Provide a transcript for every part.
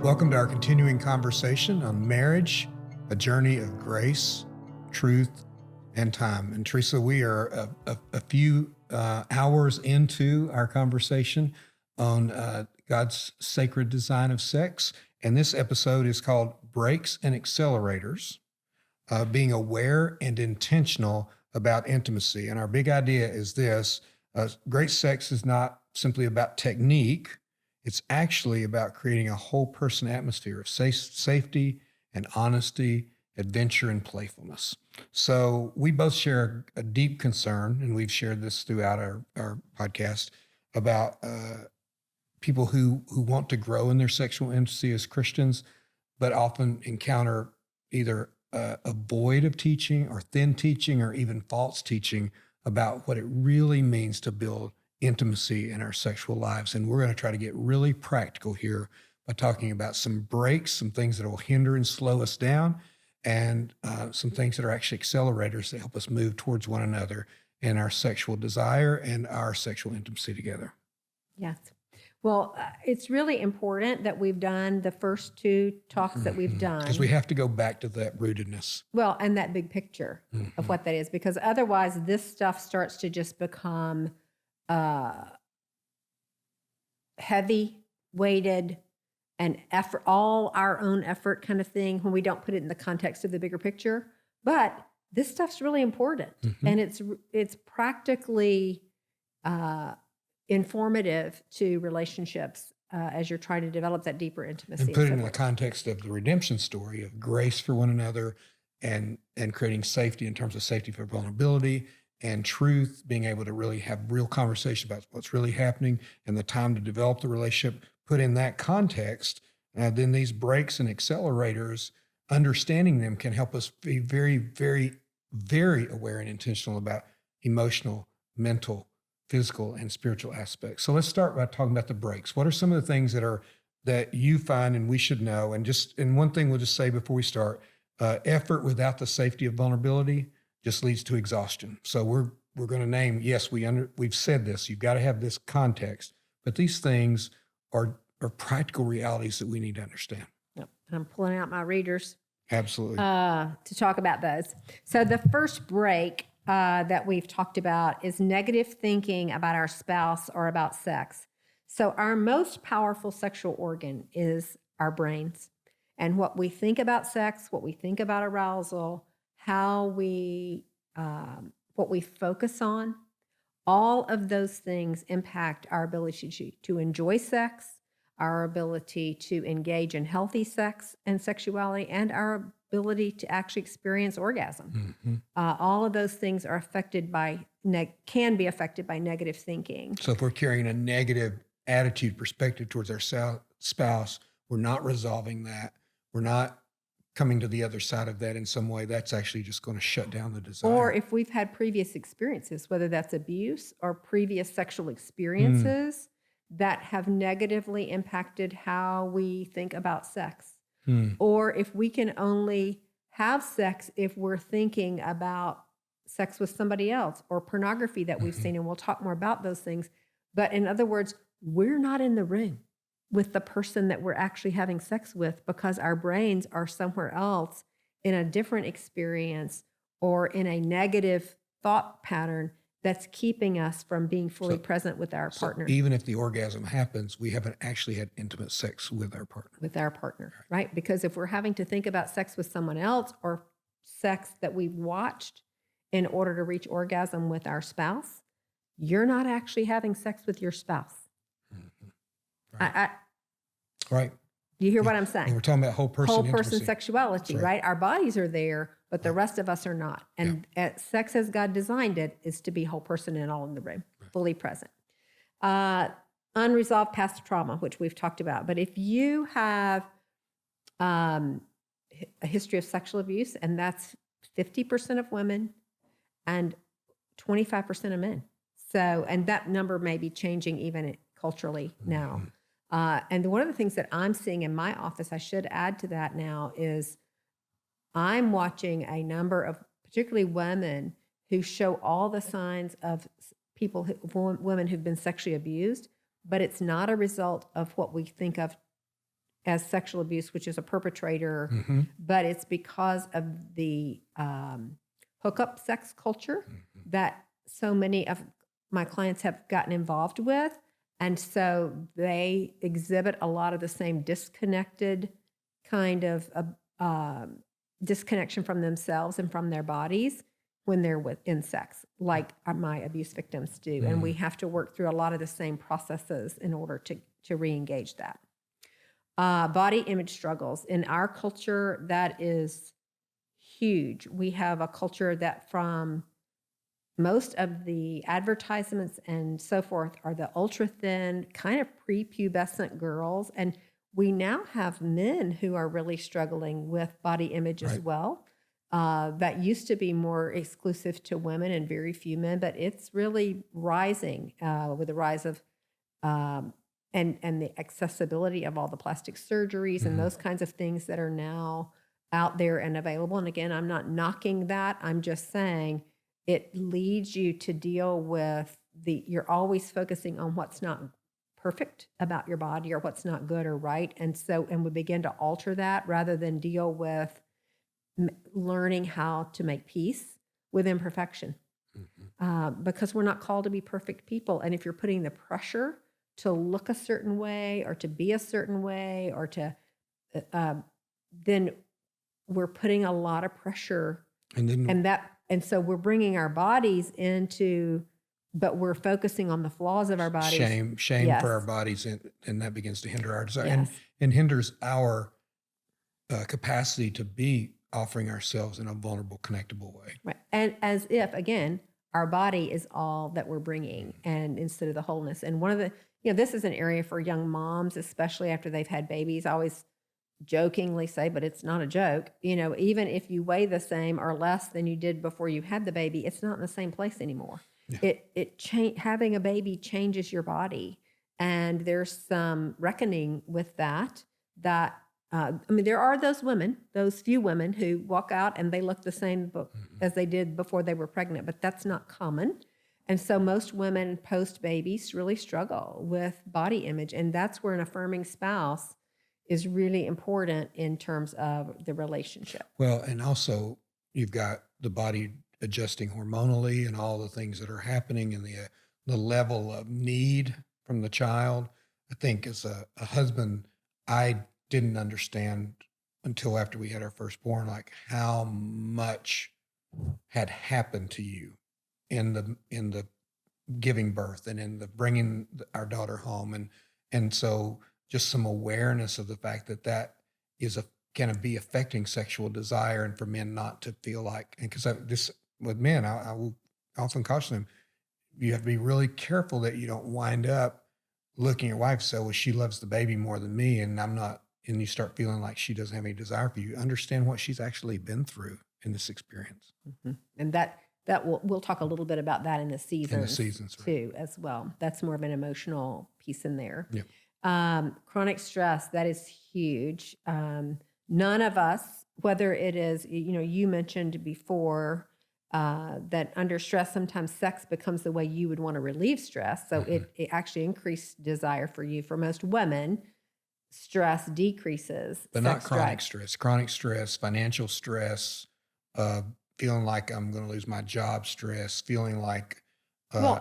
Welcome to our continuing conversation on marriage, a journey of grace, truth, and time. And Teresa, we are a few hours into our conversation on God's sacred design of sex. And this episode is called Brakes and Accelerators, being aware and intentional about intimacy. And our big idea is this: great sex is not simply about technique. It's actually about creating a whole person atmosphere of safety and honesty, adventure, and playfulness. So we both share a deep concern, and we've shared this throughout our podcast, about people who want to grow in their sexual intimacy as Christians, but often encounter either a void of teaching or thin teaching or even false teaching about what it really means to build intimacy in our sexual lives. And we're going to try to get really practical here by talking about some breaks, some things that will hinder and slow us down, and some things that are actually accelerators that help us move towards one another in our sexual desire and our sexual intimacy together. Yes. Well, it's really important that we've done the first two talks that we've done. Because we have to go back to that rootedness. Well, and that big picture of what that is, because otherwise this stuff starts to just become heavy, weighted, and effort, all our own effort kind of thing when we don't put it in the context of the bigger picture. But this stuff's really important, and it's practically informative to relationships as you're trying to develop that deeper intimacy. And put it in the context of the redemption story of grace for one another, and creating safety in terms of safety for vulnerability, and truth, being able to really have real conversation about what's really happening and the time to develop the relationship. Put in that context, then these brakes and accelerators, understanding them can help us be very, very, very aware and intentional about emotional, mental, physical, and spiritual aspects. So let's start by talking about the brakes. What are some of the things that you find and we should know? And one thing we'll just say before we start: effort without the safety of vulnerability just leads to exhaustion. So we're going to name, yes, we've said this, you've got to have this context, but these things are practical realities that we need to understand. Yep. And I'm pulling out my readers. Absolutely. To talk about those. So the first break that we've talked about is negative thinking about our spouse or about sex. So our most powerful sexual organ is our brains. And what we think about sex, what we think about arousal, what we focus on, all of those things impact our ability to enjoy sex, our ability to engage in healthy sex and sexuality, and our ability to actually experience orgasm. All of those things are can be affected by negative thinking. So if we're carrying a negative attitude, perspective towards our spouse, we're not resolving that. We're not coming to the other side of that in some way. That's actually just going to shut down the desire. Or if we've had previous experiences, whether that's abuse or previous sexual experiences that have negatively impacted how we think about sex. Or if we can only have sex if we're thinking about sex with somebody else, or pornography that we've seen, and we'll talk more about those things. But in other words, we're not in the room with the person that we're actually having sex with, because our brains are somewhere else in a different experience or in a negative thought pattern that's keeping us from being fully present with our partner. Even if the orgasm happens, we haven't actually had intimate sex with our partner. Right? Because if we're having to think about sex with someone else, or sex that we've watched in order to reach orgasm with our spouse, you're not actually having sex with your spouse. Right. You hear what I'm saying? And we're talking about whole person intimacy. Sexuality, right? Our bodies are there, but the rest of us are not. And sex, as God designed it, is to be whole person and all in the room, fully present. Unresolved past trauma, which we've talked about. But if you have a history of sexual abuse, and that's 50% of women and 25% of men. So, and that number may be changing even culturally now. And one of the things that I'm seeing in my office, I should add to that now, is I'm watching a number of particularly women who show all the signs of women who've been sexually abused, but it's not a result of what we think of as sexual abuse, which is a perpetrator, Mm-hmm. but it's because of the hookup sex culture that so many of my clients have gotten involved with. And so they exhibit a lot of the same disconnected kind of disconnection from themselves and from their bodies when they're in sex, like my abuse victims do. And we have to work through a lot of the same processes in order to re-engage that. Body image struggles. In our culture, that is huge. We have a culture that from most of the advertisements and so forth are the ultra thin, kind of prepubescent girls. And we now have men who are really struggling with body image as well. That used to be more exclusive to women and very few men, but it's really rising with the rise of and the accessibility of all the plastic surgeries and those kinds of things that are now out there and available. And again, I'm not knocking that. I'm just saying it leads you to deal with you're always focusing on what's not perfect about your body or what's not good or right. And we begin to alter that rather than deal with learning how to make peace with imperfection. Because we're not called to be perfect people. And if you're putting the pressure to look a certain way or to be a certain way or to, then we're putting a lot of pressure. And so we're bringing our bodies into, but we're focusing on the flaws of our bodies. Shame Yes. for our bodies, and that begins to hinder our desire, Yes. and hinders our capacity to be offering ourselves in a vulnerable, connectable way. Right. And as if, again, our body is all that we're bringing and instead of the wholeness. And one of the, this is an area for young moms, especially after they've had babies. I always jokingly say, but it's not a joke, even if you weigh the same or less than you did before you had the baby, it's not in the same place anymore. Yeah. Having a baby changes your body. And there's some reckoning with that there are those few women who walk out and they look the same as they did before they were pregnant, but that's not common. And so most women post-babies really struggle with body image. And that's where an affirming spouse is really important in terms of the relationship. Well, and also you've got the body adjusting hormonally and all the things that are happening and the level of need from the child. I think as a husband, I didn't understand until after we had our firstborn, like how much had happened to you in the giving birth and in the bringing our daughter home. And so just some awareness of the fact that is can be affecting sexual desire, and for men not to feel like, and because this with men, I will often caution them, you have to be really careful that you don't wind up looking at your wife and say, well, she loves the baby more than me and I'm not, and you start feeling like she doesn't have any desire for you. Understand what she's actually been through in this experience. And that we'll talk a little bit about that in the seasons too, as well. That's more of an emotional piece in there. Yeah. Chronic stress, that is huge. None of us, whether it is, you mentioned before that under stress, sometimes sex becomes the way you would want to relieve stress. So it actually increased desire for you. For most women, stress decreases. But not chronic stress. Chronic stress, financial stress, feeling like I'm going to lose my job stress, feeling like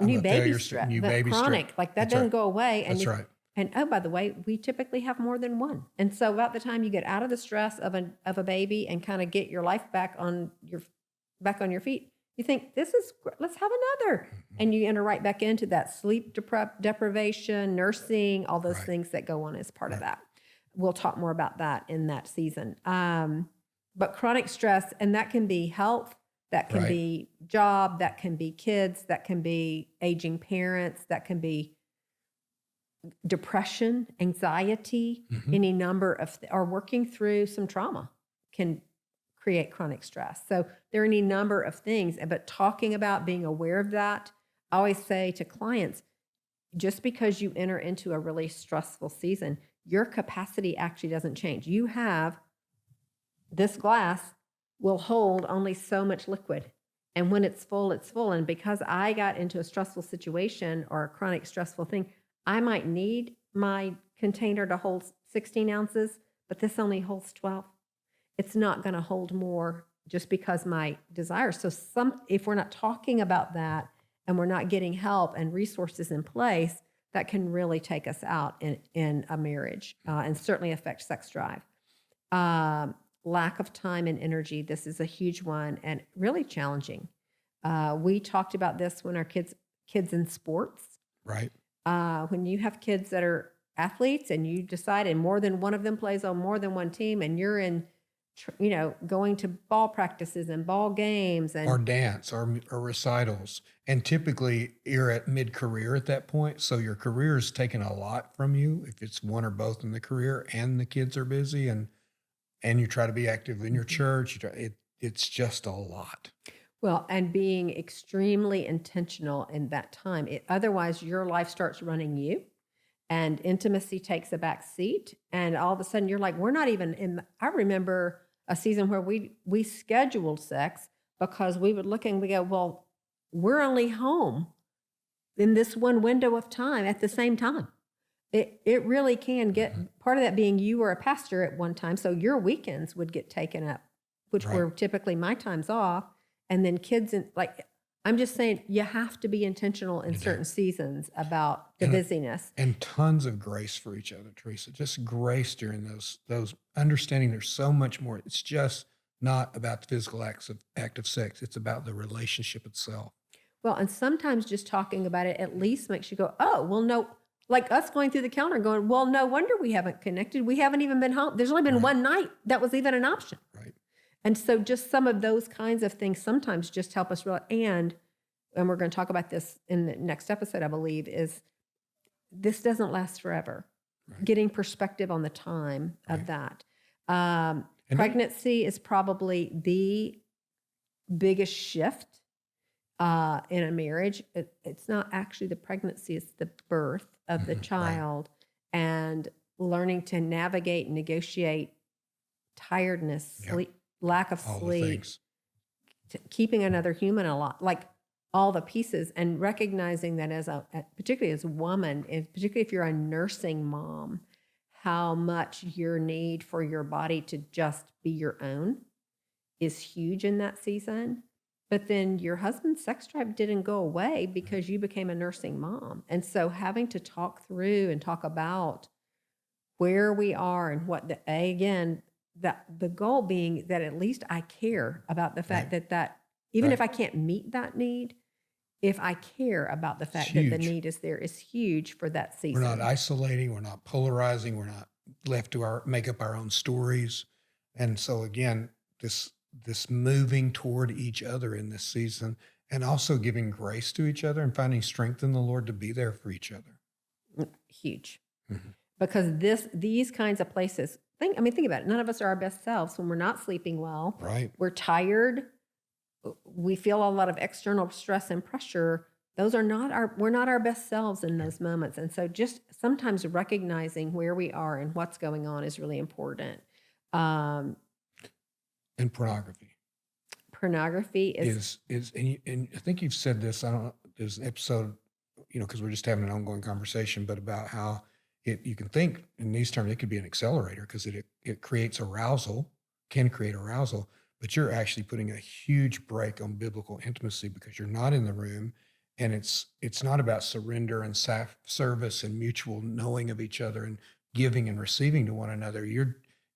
new baby stress. Chronic, like that doesn't go away. And that's right. And oh, by the way, we typically have more than one. And so about the time you get out of the stress of a baby and kind of get your life back on your feet, you think let's have another. And you enter right back into that sleep deprivation, nursing, all those things that go on as part of that. We'll talk more about that in that season. But chronic stress, and that can be health, that can be job, that can be kids, that can be aging parents, that can be depression, anxiety, any number of, or working through some trauma can create chronic stress. So there are any number of things, but talking about being aware of that, I always say to clients, just because you enter into a really stressful season, your capacity actually doesn't change. You have this glass will hold only so much liquid. And when it's full, it's full. And because I got into a stressful situation or a chronic stressful thing, I might need my container to hold 16 ounces, but this only holds 12. It's not going to hold more just because my desire. So if we're not talking about that and we're not getting help and resources in place, that can really take us out in a marriage and certainly affect sex drive. Lack of time and energy. This is a huge one and really challenging. We talked about this when our kids in sports. Right. When you have kids that are athletes and you decide and more than one of them plays on more than one team and you're in, going to ball practices and ball games and or dance or recitals. And typically you're at mid-career at that point. So your career is taking a lot from you if it's one or both in the career and the kids are busy and you try to be active in your church. It's just a lot. Well, and being extremely intentional in that time. Otherwise, your life starts running you and intimacy takes a back seat. And all of a sudden, you're like, we're not even in. I remember a season where we scheduled sex because we would look and we go, well, we're only home in this one window of time at the same time. It really can get, part of that being you were a pastor at one time, so your weekends would get taken up, which were typically my times off. And then kids, I'm just saying, you have to be intentional in certain seasons about the busyness. And tons of grace for each other, Teresa. Just grace during those understanding there's so much more. It's just not about the physical act of sex. It's about the relationship itself. Well, and sometimes just talking about it at least makes you go, oh, well, no, like us going through the calendar going, well, no wonder we haven't connected. We haven't even been home. There's only been one night that was even an option. Right. And so just some of those kinds of things sometimes just help us realize, and we're going to talk about this in the next episode, I believe, is this doesn't last forever. Right. Getting perspective on the time of that. Pregnancy is probably the biggest shift in a marriage. It's not actually the pregnancy, it's the birth of the child and learning to navigate and negotiate tiredness, sleep, lack of sleep, keeping another human alive, like all the pieces, and recognizing that particularly as a woman, and particularly if you're a nursing mom, how much your need for your body to just be your own is huge in that season. But then your husband's sex drive didn't go away because you became a nursing mom. And so having to talk through and talk about where we are and what the goal being that at least I care about the fact that even if I can't meet that need, if I care about the fact that the need is there, is huge for that season. We're not isolating. We're not polarizing. We're not left to make up our own stories. And so again, this moving toward each other in this season and also giving grace to each other and finding strength in the Lord to be there for each other. Huge. Mm-hmm. Because these kinds of places, think about it. None of us are our best selves when we're not sleeping well. Right. We're tired. We feel a lot of external stress and pressure. We're not our best selves in those moments. And so just sometimes recognizing where we are and what's going on is really important. And pornography. Pornography is and I think you've said this, I don't know, there's an episode, because we're just having an ongoing conversation, but about how you can think in these terms, it could be an accelerator because it creates arousal, can create arousal, but you're actually putting a huge brake on biblical intimacy because you're not in the room, and it's not about surrender and service and mutual knowing of each other and giving and receiving to one another.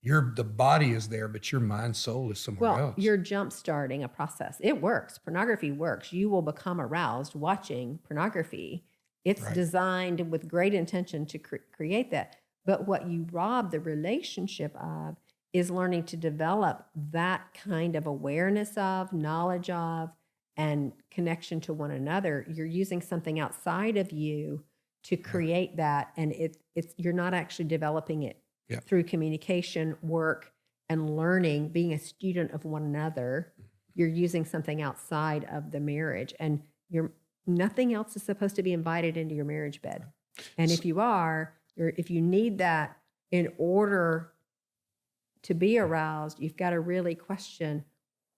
The body is there, but your mind, soul is somewhere else. You're jump starting a process. It works. Pornography works. You will become aroused watching pornography. It's designed with great intention to create that. But what you rob the relationship of is learning to develop that kind of awareness of, knowledge of, and connection to one another. You're using something outside of you to create that, and you're not actually developing it through communication, work, and learning, being a student of one another. You're using something outside of the marriage, and nothing else is supposed to be invited into your marriage bed. And if you need that in order to be aroused, you've got to really question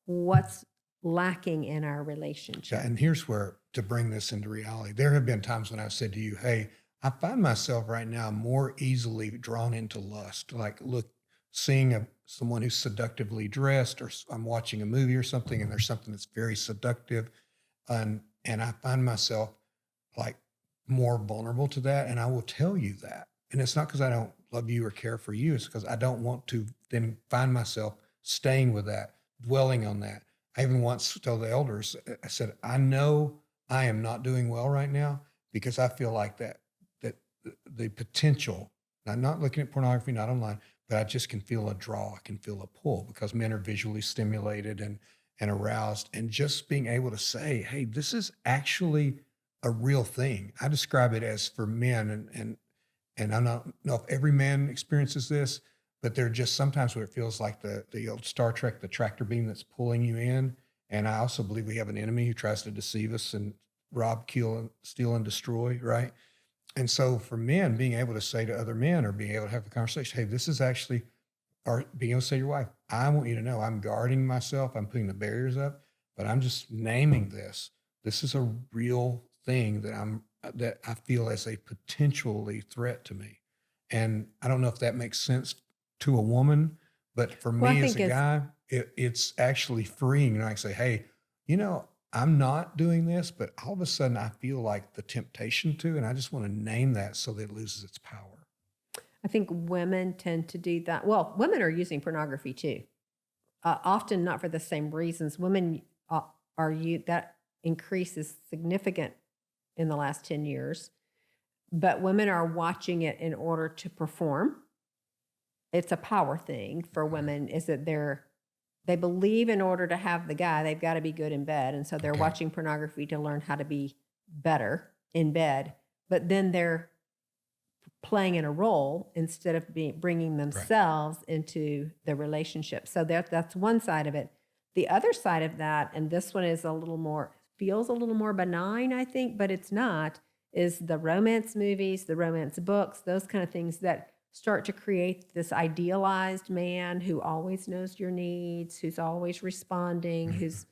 what's lacking in our relationship. Yeah, and here's where, to bring this into reality, there have been times when I've said to you, hey, I find myself right now more easily drawn into lust. Like, look, seeing someone who's seductively dressed, or I'm watching a movie or something, and there's something that's very seductive, and I find myself like more vulnerable to that, and I will tell you that. And it's not because I don't love you or care for you; it's because I don't want to then find myself staying with that, dwelling on that. I even once told the elders, I said, I know I am not doing well right now because I feel like that the potential. I'm not looking at pornography, not online, but I just can feel a draw. I can feel a pull because men are visually stimulated and aroused, and just being able to say, "Hey, this is actually a real thing." I describe it as for men, and I don't know if every man experiences this, but there are just sometimes where it feels like the old Star Trek, the tractor beam that's pulling you in. And I also believe we have an enemy who tries to deceive us and rob, kill, steal, and destroy, right? And so for men, being able to say to other men, or being able to have a conversation, hey, this is actually, or being able to say to your wife, I want you to know I'm guarding myself, I'm putting the barriers up, but I'm just naming this. This is a real thing that I feel as a potentially threat to me. And I don't know if that makes sense to a woman, but for Well, I me as think a guy, it's actually freeing. And I can say, hey, I'm not doing this, but all of a sudden I feel like the temptation to, and I just want to name that so that it loses its power. I think women tend to do that. Well, women are using pornography too, often not for the same reasons. Women are you that increase is significant in the last 10 years, but women are watching it in order to perform. It's a power thing for women, is that they believe in order to have the guy, they've got to be good in bed. And so they're Okay. watching pornography to learn how to be better in bed. But then they're playing in a role instead of bringing themselves into the relationship. So that's one side of it. The other side of that, and this one is feels a little more benign, I think, but it's not, is the romance movies, the romance books, those kind of things that start to create this idealized man who always knows your needs, who's always responding, who's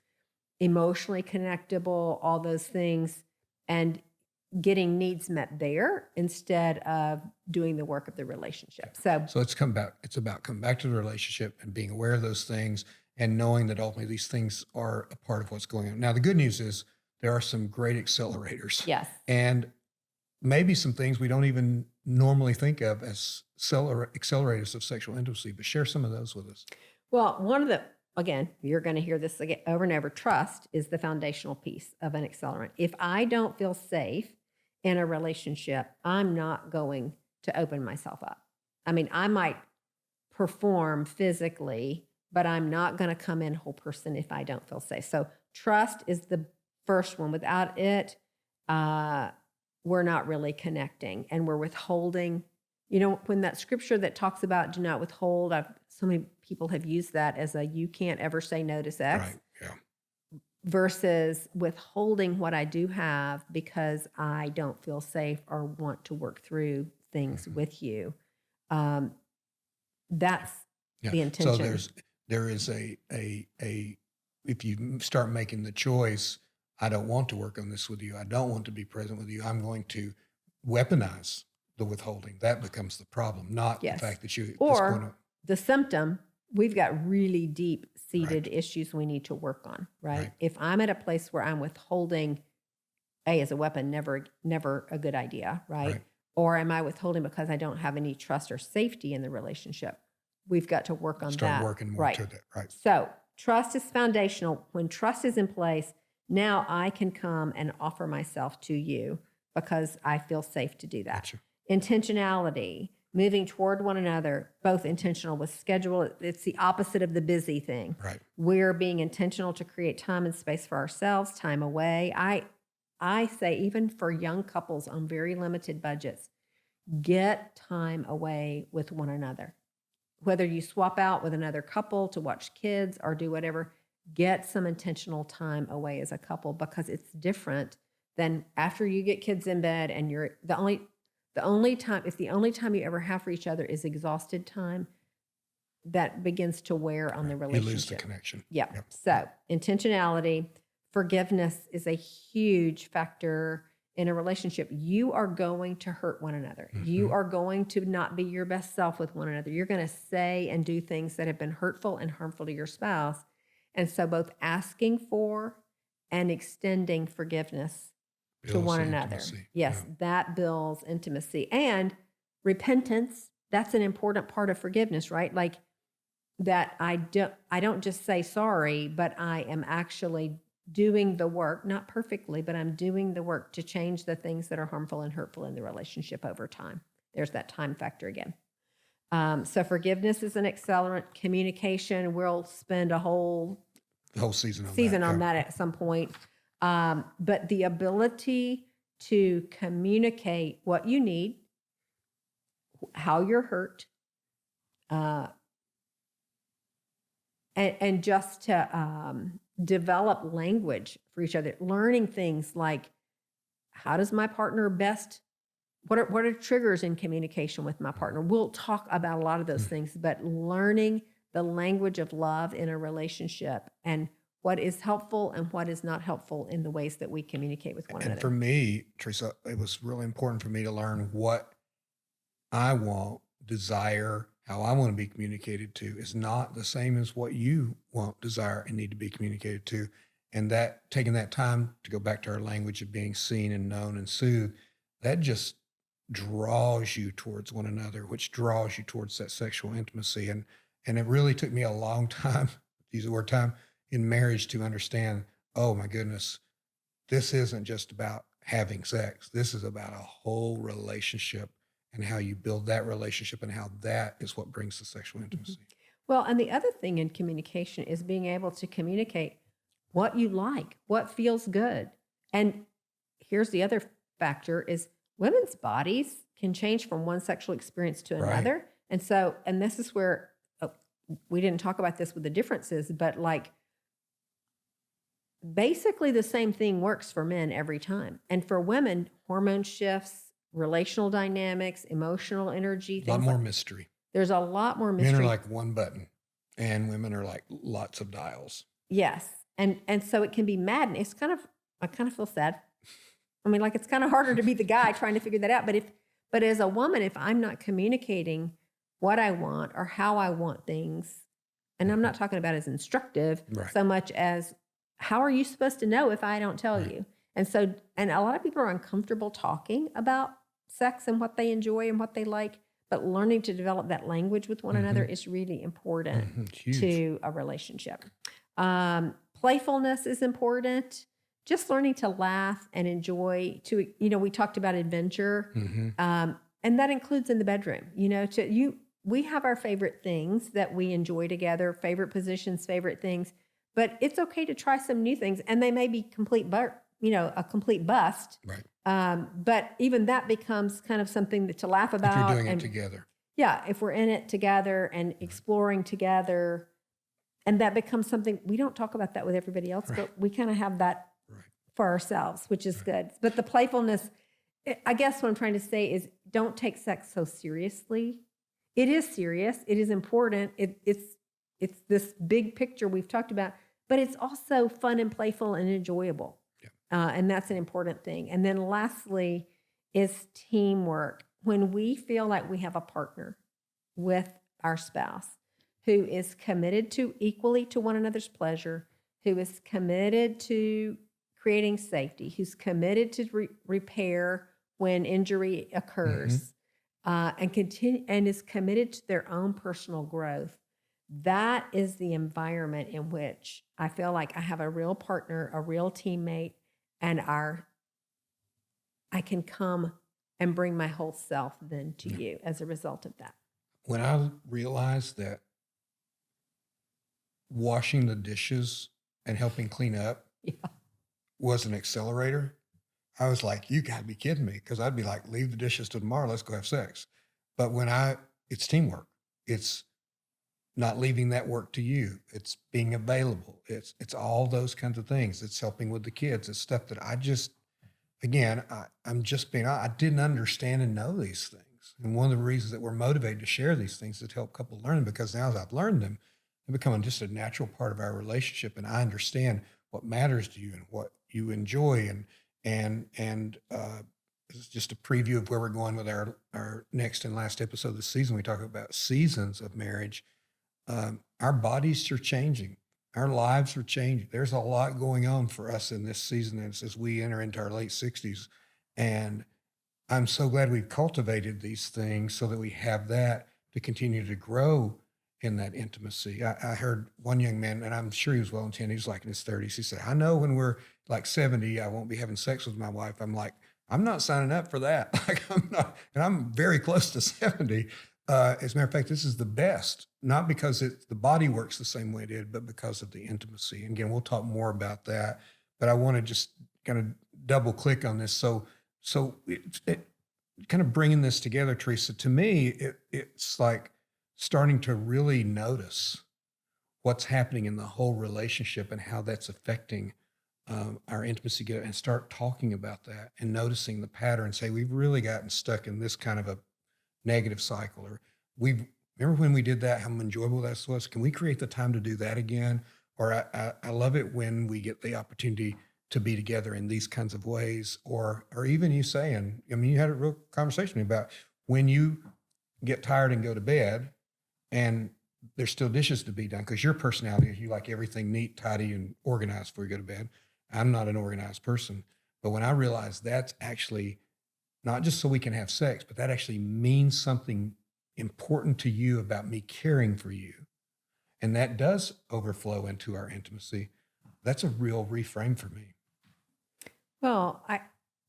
emotionally connectable, all those things, and getting needs met there instead of doing the work of the relationship. So It's about coming back to the relationship and being aware of those things and knowing that ultimately these things are a part of what's going on. Now, the good news is there are some great accelerators. yes. And maybe some things we don't even normally think of as accelerators of sexual intimacy, but share some of those with us. Well, again, you're going to hear this again over and over. Trust is the foundational piece of an accelerant. If I don't feel safe in a relationship, I'm not going to open myself up. I mean, I might perform physically, but I'm not going to come in whole person if I don't feel safe. So trust is the first one. Without it, we're not really connecting, and we're withholding. When that scripture that talks about do not withhold, so many people have used that as you can't ever say no to sex. Right. Yeah. Versus withholding what I do have because I don't feel safe or want to work through things with you. That's the intention. So there is a if you start making the choice, I don't want to work on this with you, I don't want to be present with you, I'm going to weaponize the withholding. That becomes the problem, not Yes. the fact that you or the symptom. We've got really deep seated issues we need to work on, right? If I'm at a place where I'm withholding as a weapon, never a good idea, right? Or am I withholding because I don't have any trust or safety in the relationship? We've got to work on that. Start working more to that, right? So trust is foundational. When trust is in place, now I can come and offer myself to you because I feel safe to do that. Gotcha. Intentionality, moving toward one another, both intentional with schedule. It's the opposite of the busy thing. Right. We're being intentional to create time and space for ourselves, time away. I say, even for young couples on very limited budgets, get time away with one another. Whether you swap out with another couple to watch kids or do whatever, get some intentional time away as a couple, because it's different than after you get kids in bed and you're the only time you ever have for each other is exhausted time. That begins to wear on the relationship. You lose the connection. Yeah. Yep. So intentionality, forgiveness is a huge factor in a relationship, you are going to hurt one another. You are going to not be your best self with one another. You're going to say and do things that have been hurtful and harmful to your spouse. And so both asking for and extending forgiveness to Builds one the another. intimacy. Yes, Yeah. that builds intimacy. And repentance, that's an important part of forgiveness, right? Like that I don't just say sorry, but I am actually doing the work, not perfectly, but I'm doing the work to change the things that are harmful and hurtful in the relationship over time. There's that time factor again. So forgiveness is an accelerant. Communication, we'll spend a whole The whole season on that at some point. But the ability to communicate what you need, how you're hurt, and just to develop language for each other, learning things like, how does my partner best, what are triggers in communication with my partner? We'll talk about a lot of those things, but learning the language of love in a relationship and what is helpful and what is not helpful in the ways that we communicate with one And another. for me, Teresa, it was really important for me to learn what I want, desire, how I want to be communicated to is not the same as what you want, desire, and need to be communicated to. And that taking that time to go back to our language of being seen and known and soothed, that just draws you towards one another, which draws you towards that sexual intimacy. And it really took me a long time, use the word time, in marriage to understand, oh my goodness, this isn't just about having sex. This is about a whole relationship and how you build that relationship and how that is what brings the sexual intimacy. Well, and the other thing in communication is being able to communicate what you like, what feels good. And here's the other factor is women's bodies can change from one sexual experience to Right. another. And so, and this is where we didn't talk about this with the differences, but like basically the same thing works for men every time. And for women, hormone shifts, relational dynamics, emotional energy, A lot things more like, mystery. there's a lot more Men mystery. are like one button and women are like lots of dials. Yes. And so it can be maddening. It's kind of, I kind of feel sad. I mean, like it's kind of harder to be the guy trying to figure that out. But as a woman, if I'm not communicating what I want or how I want things, and I'm not talking about as instructive Right. so much as how are you supposed to know if I don't tell Right. you? And so, and a lot of people are uncomfortable talking about sex and what they enjoy and what they like, but learning to develop that language with one another is really important It's huge. to a relationship. Playfulness is important. Just learning to laugh and enjoy. We talked about adventure, and that includes in the bedroom. We have our favorite things that we enjoy together, favorite positions, favorite things. But it's okay to try some new things, and they may be a complete bust. Right. But even that becomes kind of something to laugh about. If you're doing and it together. yeah, if we're in it together and exploring together, and that becomes something, we don't talk about that with everybody else, Right. but we kind of have that Right. for ourselves, which is good. But the playfulness, I guess what I'm trying to say is don't take sex so seriously. It is serious. It is important. It's this big picture we've talked about, but it's also fun and playful and enjoyable. Yeah. And that's an important thing. And then lastly is teamwork. When we feel like we have a partner with our spouse who is committed to equally to one another's pleasure, who is committed to creating safety, who's committed to repair when injury occurs, and is committed to their own personal growth, that is the environment in which I feel like I have a real partner, a real teammate, and I can come and bring my whole self then to you as a result of that. When I realized that washing the dishes and helping clean up was an accelerator, I was like, you got to be kidding me. Because I'd be like, leave the dishes to tomorrow. Let's go have sex. But it's teamwork. It's not leaving that work to you. It's being available. It's all those kinds of things. It's helping with the kids. It's stuff that I didn't understand and know these things. And one of the reasons that we're motivated to share these things is to help couples learn them, because now as I've learned them, they become just a natural part of our relationship. And I understand what matters to you and what you enjoy And this is just a preview of where we're going with our next and last episode of the season. We talk about seasons of marriage. Our bodies are changing. Our lives are changing. There's a lot going on for us in this season as we enter into our late 60s. And I'm so glad we've cultivated these things so that we have that to continue to grow in that intimacy. I heard one young man, and I'm sure he was well intended, he was like in his 30s. He said, I know when we're like 70, I won't be having sex with my wife. I'm like, I'm not signing up for that. Like, I'm not, and I'm very close to 70. As a matter of fact, this is the best, not because the body works the same way it did, but because of the intimacy. And again, we'll talk more about that, but I want to just kind of double click on this. So it kind of bringing this together, Teresa, to me, it's like starting to really notice what's happening in the whole relationship and how that's affecting our intimacy together, and start talking about that and noticing the pattern. Say, we've really gotten stuck in this kind of a negative cycle, or remember when we did that, how enjoyable that was. Can we create the time to do that again? Or I love it when we get the opportunity to be together in these kinds of ways, or even you saying, I mean, you had a real conversation about when you get tired and go to bed and there's still dishes to be done, because your personality is you like everything neat, tidy, and organized before you go to bed. I'm not an organized person. But when I realized that's actually not just so we can have sex, but that actually means something important to you about me caring for you, and that does overflow into our intimacy, that's a real reframe for me. Well,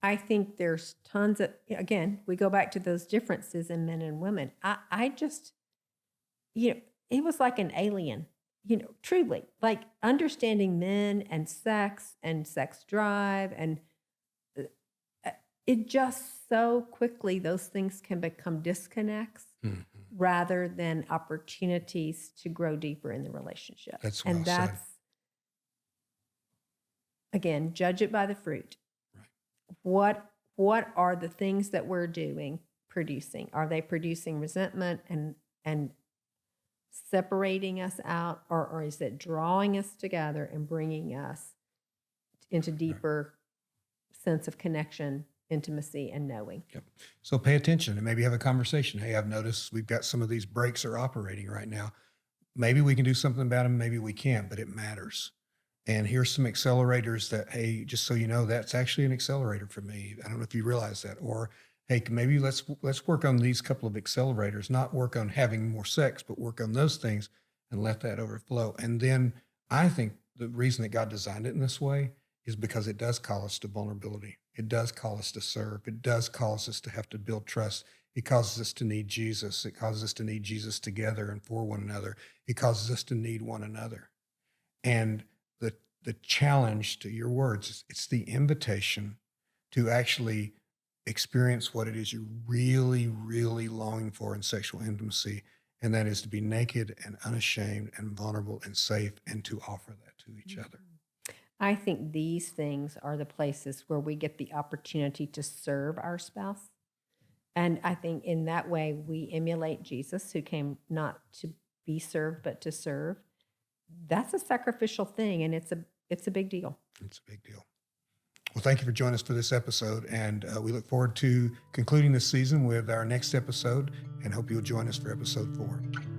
I think there's tons of, again, we go back to those differences in men and women. I just, it was like an alien, truly, like understanding men and sex drive. And it just so quickly, those things can become disconnects rather than opportunities to grow deeper in the relationship. That's well said. Again, judge it by the fruit. Right. What are the things that we're doing producing? Are they producing resentment and separating us out, or is it drawing us together and bringing us into deeper sense of connection, intimacy, and knowing? Yep. So pay attention and maybe have a conversation. Hey, I've noticed we've got some of these brakes are operating right now. Maybe we can do something about them. Maybe we can't, but it matters. And here's some accelerators that, hey, just so you know, that's actually an accelerator for me. I don't know if you realize that. Or, hey, maybe let's work on these couple of accelerators, not work on having more sex, but work on those things and let that overflow. And then I think the reason that God designed it in this way is because it does call us to vulnerability. It does call us to serve. It does cause us to have to build trust. It causes us to need Jesus. It causes us to need Jesus together and for one another. It causes us to need one another. And the challenge, to your words, it's the invitation to actually experience what it is you're really, really longing for in sexual intimacy. And that is to be naked and unashamed and vulnerable and safe, and to offer that to each other. I think these things are the places where we get the opportunity to serve our spouse. And I think in that way, we emulate Jesus, who came not to be served, but to serve. That's a sacrificial thing, and it's a big deal. It's a big deal. Well, thank you for joining us for this episode, and we look forward to concluding this season with our next episode, and hope you'll join us for episode 4.